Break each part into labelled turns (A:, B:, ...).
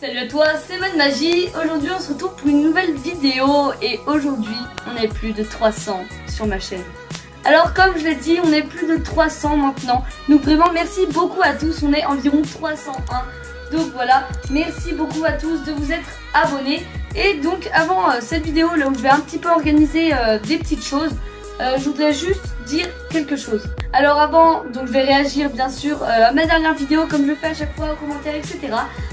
A: Salut à toi, c'est Mode Magie. Aujourd'hui on se retrouve pour une nouvelle vidéo et aujourd'hui on est plus de 300 sur ma chaîne. Alors comme je l'ai dit, on est plus de 300 maintenant. Donc vraiment merci beaucoup à tous, on est environ 301. Donc voilà, merci beaucoup à tous de vous être abonnés. Et donc avant cette vidéo là où je vais un petit peu organiser des petites choses, je voudrais juste dire quelque chose. Alors avant, donc je vais réagir bien sûr à ma dernière vidéo comme je le fais à chaque fois aux commentaires, etc.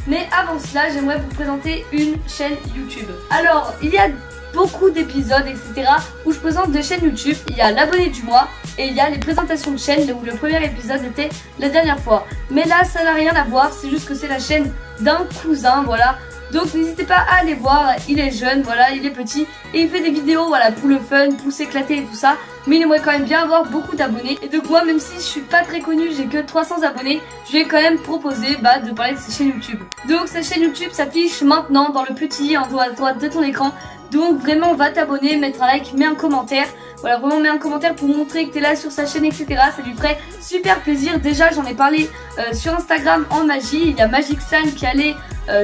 A: Mais avant cela, j'aimerais vous présenter une chaîne YouTube. Alors, il y a beaucoup d'épisodes, etc. où je présente des chaînes YouTube. Il y a l'abonné du mois et il y a les présentations de chaînes où le premier épisode était la dernière fois. Mais là, ça n'a rien à voir, c'est juste que c'est la chaîne d'un cousin, voilà. Donc n'hésitez pas à aller voir, il est jeune, voilà, il est petit et il fait des vidéos, voilà, pour le fun, pour s'éclater et tout ça. Mais il aimerait quand même bien avoir beaucoup d'abonnés. Et donc moi, même si je suis pas très connue, j'ai que 300 abonnés, je vais quand même proposer de parler de sa chaîne YouTube. Donc sa chaîne YouTube s'affiche maintenant dans le petit en haut à droite de ton écran. Donc vraiment va t'abonner, mettre un like, mets un commentaire. Voilà, vraiment mets un commentaire pour montrer que t'es là sur sa chaîne, etc. Ça lui ferait super plaisir. Déjà j'en ai parlé sur Instagram en magie. Il y a Magic San qui allait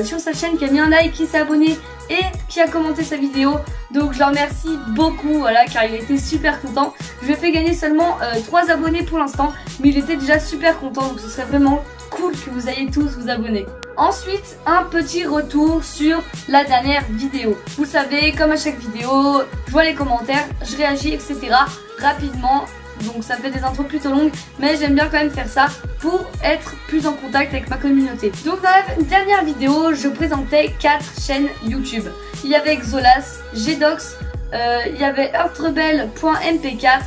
A: sur sa chaîne, qui a mis un like, qui s'est abonné et qui a commenté sa vidéo. Donc je le remercie beaucoup, voilà, car il était super content. Je lui ai fait gagner seulement 3 abonnés pour l'instant, mais il était déjà super content. Donc ce serait vraiment cool que vous ayez tous vous abonner. Ensuite, un petit retour sur la dernière vidéo. Vous savez, comme à chaque vidéo, je vois les commentaires, je réagis, etc. rapidement. Donc ça fait des intros plutôt longues, mais j'aime bien quand même faire ça pour être plus en contact avec ma communauté. Donc dans la dernière vidéo, je présentais 4 chaînes YouTube. Il y avait Xolas, Gdox, il y avait EarthRebel.mp4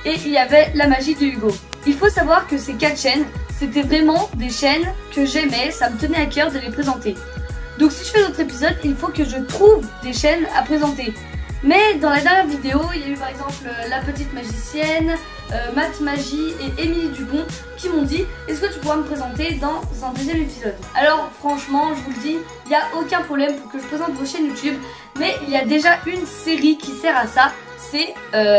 A: et il y avait La Magie de Hugo. Il faut savoir que ces 4 chaînes, c'était vraiment des chaînes que j'aimais, ça me tenait à cœur de les présenter. Donc si je fais d'autres épisodes, il faut que je trouve des chaînes à présenter. Mais dans la dernière vidéo, il y a eu par exemple La Petite Magicienne, Matt Magie et Émilie Dupont qui m'ont dit est-ce que tu pourras me présenter dans un deuxième épisode. Alors franchement, je vous le dis, il n'y a aucun problème pour que je présente vos chaînes YouTube. Mais il y a déjà une série qui sert à ça, c'est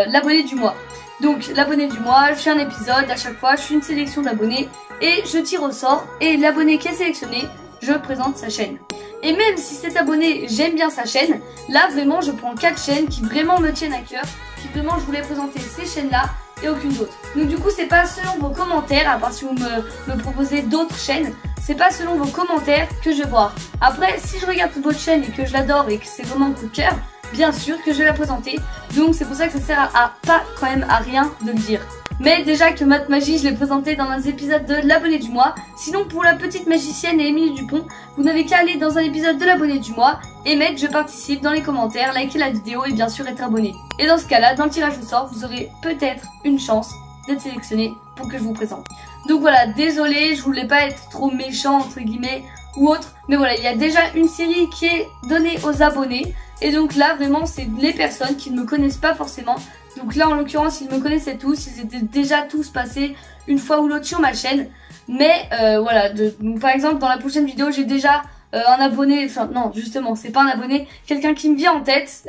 A: l'abonné du mois. Donc l'abonné du mois, je fais un épisode à chaque fois, je fais une sélection d'abonnés et je tire au sort. Et l'abonné qui est sélectionné, je présente sa chaîne. Et même si cet abonné, j'aime bien sa chaîne, là vraiment je prends 4 chaînes qui vraiment me tiennent à cœur, qui vraiment je voulais présenter ces chaînes-là et aucune autre. Donc du coup c'est pas selon vos commentaires, à part si vous me proposez d'autres chaînes, c'est pas selon vos commentaires que je vais voir. Après si je regarde toute votre chaîne et que je l'adore et que c'est vraiment un coup de cœur, bien sûr que je vais la présenter. Donc c'est pour ça que ça sert à pas quand même à rien de le dire. Mais déjà que Matt Magie, je l'ai présenté dans un épisode de l'abonné du mois. Sinon pour La Petite Magicienne et Émilie Dupont, vous n'avez qu'à aller dans un épisode de l'abonné du mois et mettre je participe dans les commentaires, liker la vidéo et bien sûr être abonné. Et dans ce cas là, dans le tirage au sort, vous aurez peut-être une chance d'être sélectionné pour que je vous présente. Donc voilà, désolé, je voulais pas être trop méchant entre guillemets ou autre. Mais voilà, il y a déjà une série qui est donnée aux abonnés. Et donc là vraiment c'est les personnes qui ne me connaissent pas forcément. Donc là en l'occurrence ils me connaissaient tous, ils étaient déjà tous passés une fois ou l'autre sur ma chaîne. Mais voilà, donc, par exemple dans la prochaine vidéo j'ai déjà un abonné, enfin non justement c'est pas un abonné, quelqu'un qui me vient en tête,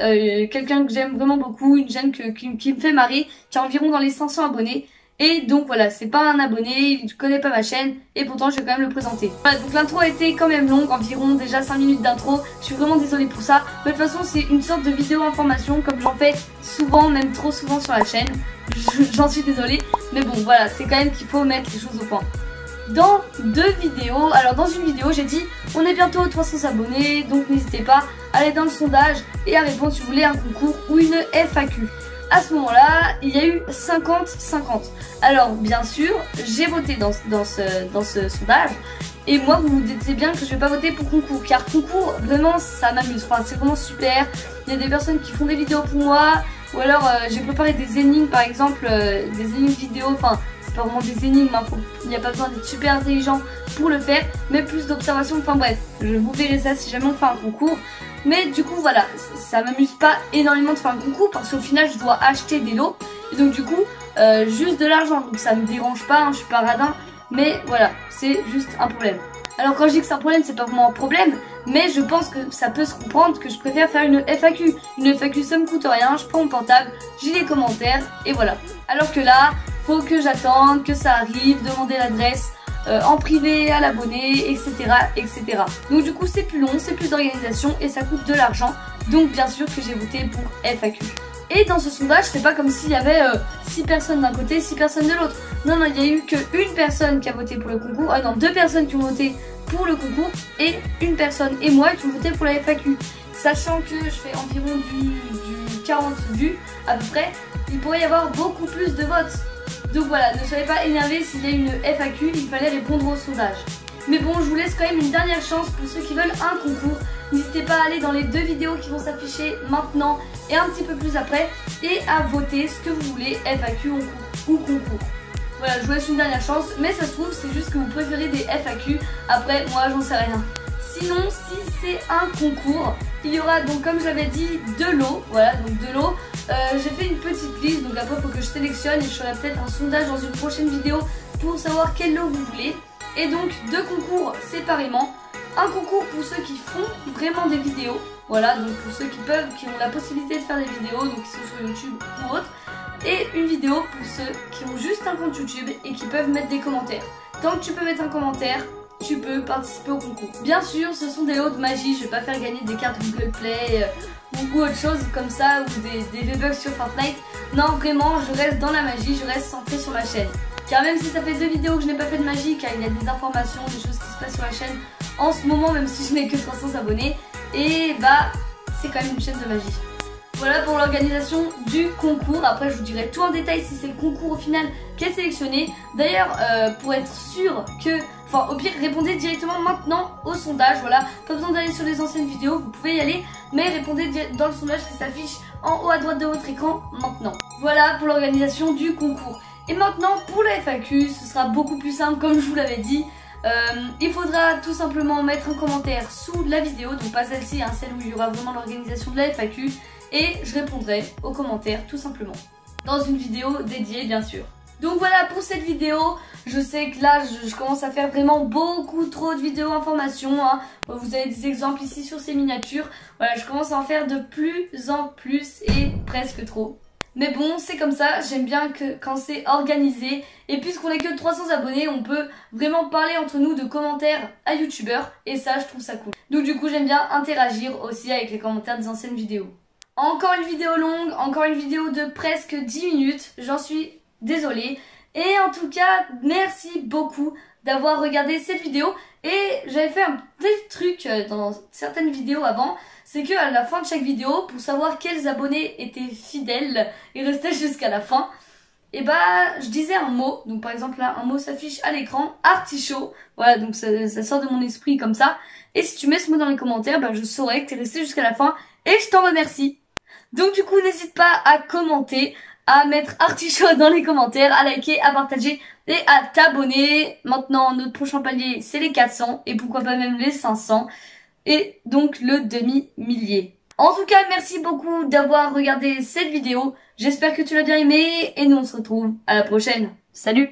A: quelqu'un que j'aime vraiment beaucoup, une chaîne qui me fait marrer, qui a environ dans les 500 abonnés. Et donc voilà, c'est pas un abonné, il connaît pas ma chaîne et pourtant je vais quand même le présenter. Voilà, donc l'intro a été quand même longue, environ déjà 5 minutes d'intro. Je suis vraiment désolée pour ça. Mais de toute façon c'est une sorte de vidéo information comme j'en fais souvent, même trop souvent sur la chaîne. J'en suis désolée. Mais bon voilà, c'est quand même qu'il faut mettre les choses au point. Dans 2 vidéos, alors dans une vidéo j'ai dit on est bientôt aux 300 abonnés, donc n'hésitez pas à aller dans le sondage et à répondre si vous voulez un concours ou une FAQ. À ce moment-là, il y a eu 50-50. Alors, bien sûr, j'ai voté dans ce sondage. Et moi, vous vous dites bien que je vais pas voter pour concours. Car concours, vraiment, ça m'amuse. Enfin, c'est vraiment super. Il y a des personnes qui font des vidéos pour moi. Ou alors, j'ai préparé des énigmes, par exemple, des énigmes vidéo. Enfin, c'est pas vraiment des énigmes. Hein, il n'y a pas besoin d'être super intelligent pour le faire. Mais plus d'observation. Enfin bref, je vous verrai ça si jamais on fait un concours. Mais du coup voilà, ça m'amuse pas énormément de faire un concours parce qu'au final je dois acheter des lots. Et donc du coup, juste de l'argent, donc ça me dérange pas, hein, je suis pas radin. Mais voilà, c'est juste un problème. Alors quand je dis que c'est un problème, c'est pas vraiment un problème. Mais je pense que ça peut se comprendre que je préfère faire une FAQ. Une FAQ ça me coûte rien, je prends mon portable, j'ai les commentaires et voilà. Alors que là, faut que j'attende, que ça arrive, demander l'adresse. en privé à l'abonné, etc., etc. Donc du coup c'est plus long, c'est plus d'organisation et ça coûte de l'argent. Donc bien sûr que j'ai voté pour FAQ. Et dans ce sondage, c'est pas comme s'il y avait 6 personnes d'un côté, 6 personnes de l'autre. Non, non, il y a eu qu'une personne qui a voté pour le concours. Ah non, 2 personnes qui ont voté pour le concours et une personne et moi qui ont voté pour la FAQ. Sachant que je fais environ du 40 vues à peu près, il pourrait y avoir beaucoup plus de votes. Donc voilà, ne soyez pas énervés s'il y a une FAQ, il fallait répondre au sondage. Mais bon, je vous laisse quand même une dernière chance pour ceux qui veulent un concours. N'hésitez pas à aller dans les 2 vidéos qui vont s'afficher maintenant et un petit peu plus après et à voter ce que vous voulez, FAQ ou concours. Voilà, je vous laisse une dernière chance, mais ça se trouve c'est juste que vous préférez des FAQ. Après, moi j'en sais rien. Sinon, si c'est un concours, il y aura donc comme j'avais dit de l'eau. Voilà, donc de l'eau. J'ai fait une petite liste, donc après il faut que je sélectionne et je ferai peut-être un sondage dans une prochaine vidéo pour savoir quelle eau vous voulez. Et donc 2 concours séparément. Un concours pour ceux qui font vraiment des vidéos. Voilà, donc pour ceux qui ont la possibilité de faire des vidéos, donc qui sont sur YouTube ou autre. Et une vidéo pour ceux qui ont juste un compte YouTube et qui peuvent mettre des commentaires. Tant que tu peux mettre un commentaire, tu peux participer au concours. Bien sûr, ce sont des lots de magie, je vais pas faire gagner des cartes Google Play ou autre chose comme ça, ou des V-Bucks sur Fortnite. Non, vraiment, je reste dans la magie, je reste centrée sur ma chaîne. Car même si ça fait 2 vidéos que je n'ai pas fait de magie, car il y a des informations, des choses qui se passent sur la chaîne en ce moment, même si je n'ai que 300 abonnés, et bah, c'est quand même une chaîne de magie. Voilà pour l'organisation du concours. Après, je vous dirai tout en détail si c'est le concours au final qui est sélectionné. D'ailleurs, pour être sûr que... Enfin, au pire, répondez directement maintenant au sondage. Voilà, pas besoin d'aller sur les anciennes vidéos, vous pouvez y aller. Mais répondez dans le sondage qui s'affiche en haut à droite de votre écran maintenant. Voilà pour l'organisation du concours. Et maintenant, pour la FAQ, ce sera beaucoup plus simple comme je vous l'avais dit. Il faudra tout simplement mettre un commentaire sous la vidéo, donc pas celle-ci, hein, celle où il y aura vraiment l'organisation de la FAQ. Et je répondrai aux commentaires tout simplement, dans une vidéo dédiée bien sûr. Donc voilà pour cette vidéo, je sais que là je commence à faire vraiment beaucoup trop de vidéos informations, hein. Vous avez des exemples ici sur ces miniatures, voilà je commence à en faire de plus en plus et presque trop. Mais bon c'est comme ça, j'aime bien que quand c'est organisé et puisqu'on n'est que 300 abonnés on peut vraiment parler entre nous de commentaires à youtubeurs et ça je trouve ça cool. Donc du coup j'aime bien interagir aussi avec les commentaires des anciennes vidéos. Encore une vidéo longue, encore une vidéo de presque 10 minutes, j'en suis désolée. Et en tout cas, merci beaucoup d'avoir regardé cette vidéo. Et j'avais fait un petit truc dans certaines vidéos avant, c'est que à la fin de chaque vidéo, pour savoir quels abonnés étaient fidèles et restaient jusqu'à la fin, et bah je disais un mot. Donc par exemple là, un mot s'affiche à l'écran, artichaut. Voilà, donc ça sort de mon esprit comme ça. Et si tu mets ce mot dans les commentaires, bah je saurais que t'es resté jusqu'à la fin et je t'en remercie. Donc du coup, n'hésite pas à commenter, à mettre artichaut dans les commentaires, à liker, à partager et à t'abonner. Maintenant, notre prochain palier, c'est les 400 et pourquoi pas même les 500 et donc le demi-millier. En tout cas, merci beaucoup d'avoir regardé cette vidéo. J'espère que tu l'as bien aimé et nous on se retrouve à la prochaine. Salut!